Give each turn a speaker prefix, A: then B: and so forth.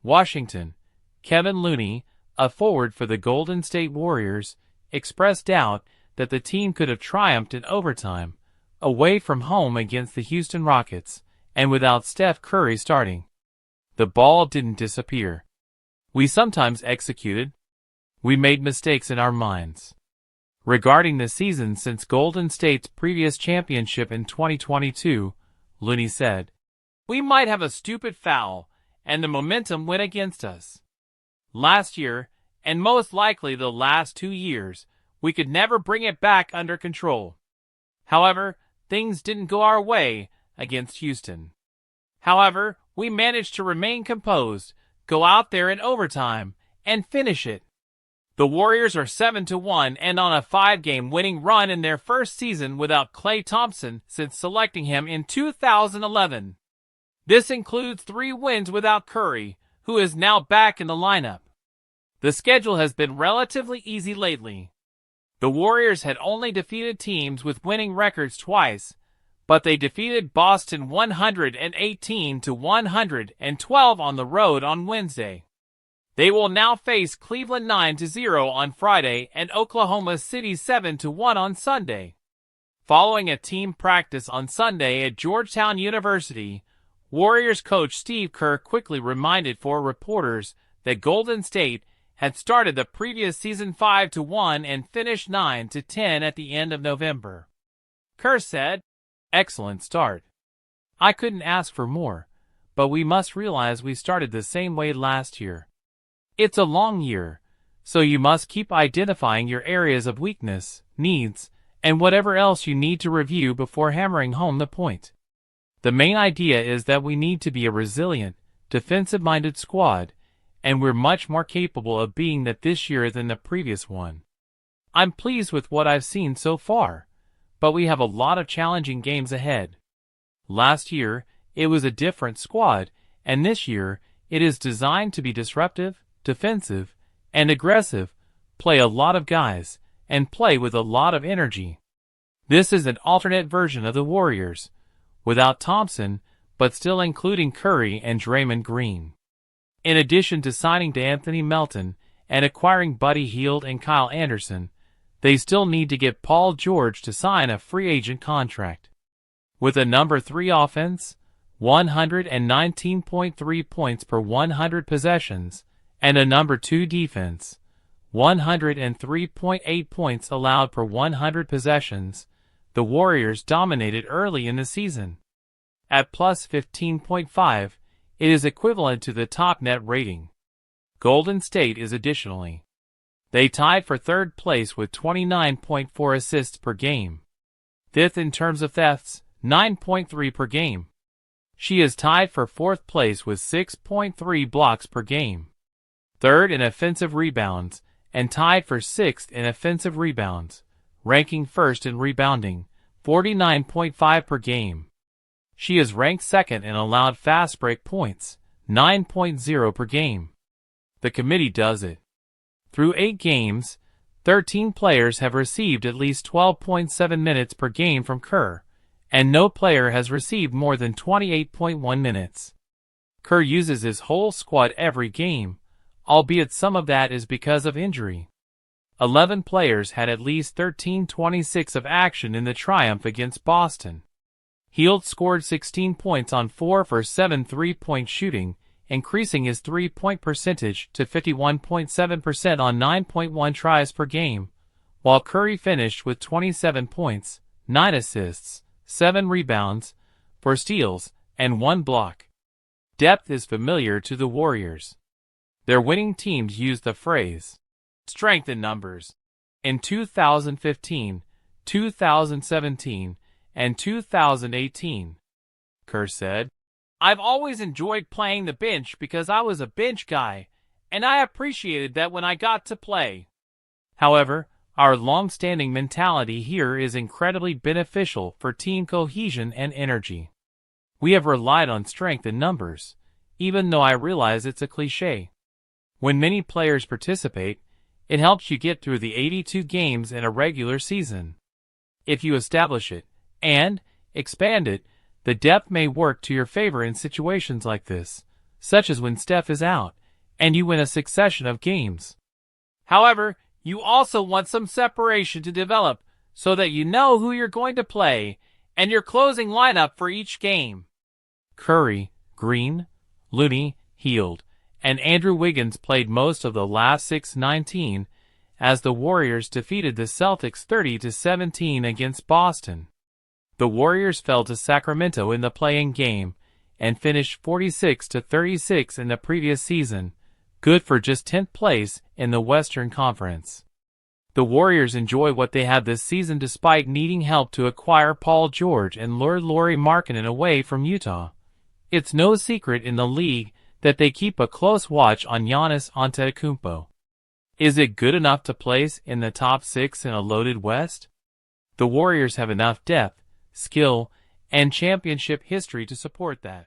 A: Washington. Kevon Looney, a forward for the Golden State Warriors, expressed doubt that the team could have triumphed in overtime, away from home against the Houston Rockets, and without Steph Curry starting. The ball didn't disappear. We sometimes executed. We made mistakes in our minds. Regarding the season since Golden State's previous championship in 2022, Looney said, "We might have a stupid foul, and the momentum went against us. Last year, and most likely the last 2 years, we could never bring it back under control. However, things didn't go our way against Houston. However, we managed to remain composed, go out there in overtime, and finish it. The Warriors are 7-1 and on a 5-game winning run in their first season without Klay Thompson since selecting him in 2011. This includes 3 wins without Curry, who is now back in the lineup. The schedule has been relatively easy lately. The Warriors had only defeated teams with winning records twice, but they defeated Boston 118-112 on the road on Wednesday. They will now face Cleveland 9-0 on Friday and Oklahoma City 7-1 on Sunday. Following a team practice on Sunday at Georgetown University, Warriors coach Steve Kerr quickly reminded reporters that Golden State had started the previous season 5-1 and finished 9-10 at the end of November. Kerr said, "Excellent start. I couldn't ask for more, but we must realize we started the same way last year. It's a long year, so you must keep identifying your areas of weakness, needs, and whatever else you need to review before hammering home the point. The main idea is that we need to be a resilient, defensive-minded squad, and we're much more capable of being that this year than the previous one. I'm pleased with what I've seen so far, but we have a lot of challenging games ahead. Last year, it was a different squad, and this year, it is designed to be disruptive, defensive, and aggressive, play a lot of guys, and play with a lot of energy. This is an alternate version of the Warriors, without Thompson, but still including Curry and Draymond Green. In addition to signing D'Anthony Melton and acquiring Buddy Hield and Kyle Anderson, they still need to get Paul George to sign a free agent contract. With a number 3 offense, 119.3 points per 100 possessions, and a number 2 defense, 103.8 points allowed per 100 possessions, the Warriors dominated early in the season. At plus 15.5, it is equivalent to the top net rating. Golden State is additionally. They tied for 3rd place with 29.4 assists per game. 5th in terms of thefts, 9.3 per game. She is tied for 4th place with 6.3 blocks per game. 3rd in offensive rebounds, and tied for 6th in offensive rebounds, ranking 1st in rebounding, 49.5 per game. She is ranked 2nd in allowed fast break points, 9.0 per game. The committee does it. Through 8 games, 13 players have received at least 12.7 minutes per game from Kerr, and no player has received more than 28.1 minutes. Kerr uses his whole squad every game, albeit some of that is because of injury. 11 players had at least 13:26 of action in the triumph against Boston. Hield scored 16 points on 4 for 7 3-point shooting, increasing his 3-point percentage to 51.7% on 9.1 tries per game, while Curry finished with 27 points, 9 assists, 7 rebounds, 4 steals, and 1 block. Depth is familiar to the Warriors. Their winning teams use the phrase, strength in numbers. In 2015, 2017, and 2018, Kerr said, "I've always enjoyed playing the bench because I was a bench guy, and I appreciated that when I got to play. However, our long-standing mentality here is incredibly beneficial for team cohesion and energy. We have relied on strength in numbers, even though I realize it's a cliché. When many players participate, it helps you get through the 82 games in a regular season. If you establish it and expand it, the depth may work to your favor in situations like this, such as when Steph is out, and you win a succession of games. However, you also want some separation to develop so that you know who you're going to play and your closing lineup for each game. Curry, Green, Looney, Hield, and Andrew Wiggins played most of the last 6-19 as the Warriors defeated the Celtics 30-17 against Boston. The Warriors fell to Sacramento in the play-in game and finished 46-36 in the previous season, good for just 10th place in the Western Conference. The Warriors enjoy what they have this season despite needing help to acquire Paul George and lure Lauri Markkanen away from Utah. It's no secret in the league that they keep a close watch on Giannis Antetokounmpo. Is it good enough to place in the top 6 in a loaded West? The Warriors have enough depth, skill, and championship history to support that.